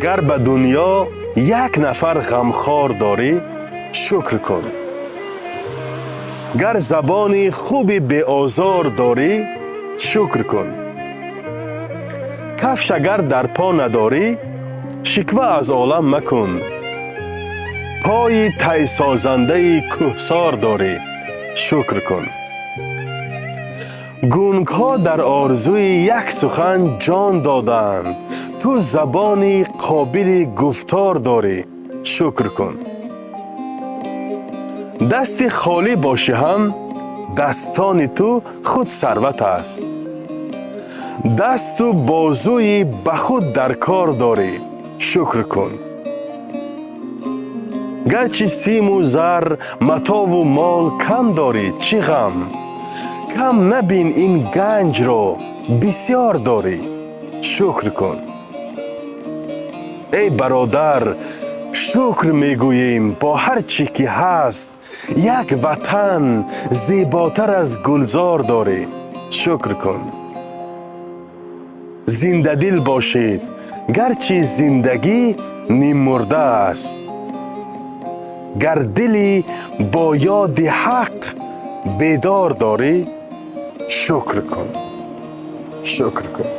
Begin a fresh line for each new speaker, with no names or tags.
گر به دنیا یک نفر غمخوار داری شکر کن. گر زبان خوبی بی آزار داری شکر کن. کفش اگر در پا نداری شکوه از عالم مکن. پای طی سازنده کوهسار داری شکر کن. گونگ ها در آرزوی یک سخن جان دادند، تو زبانی قابل گفتار داری شکر کن. دستی خالی باشی هم دستان تو خود ثروت است. دست و بازوی به خود در کار داری شکر کن. گرچه سیم و زر متاع و مال کم داری چه غم، کم نبین این گنج را بسیار داری شکر کن. ای برادر شکر میگوییم با هر چی که هست، یک وطن زیباتر از گلزار داری شکر کن. زنده دل باشید گرچه زندگی نیم مرده است. گر دلی با یاد حق بیدار داری شکر کن. شکر کن.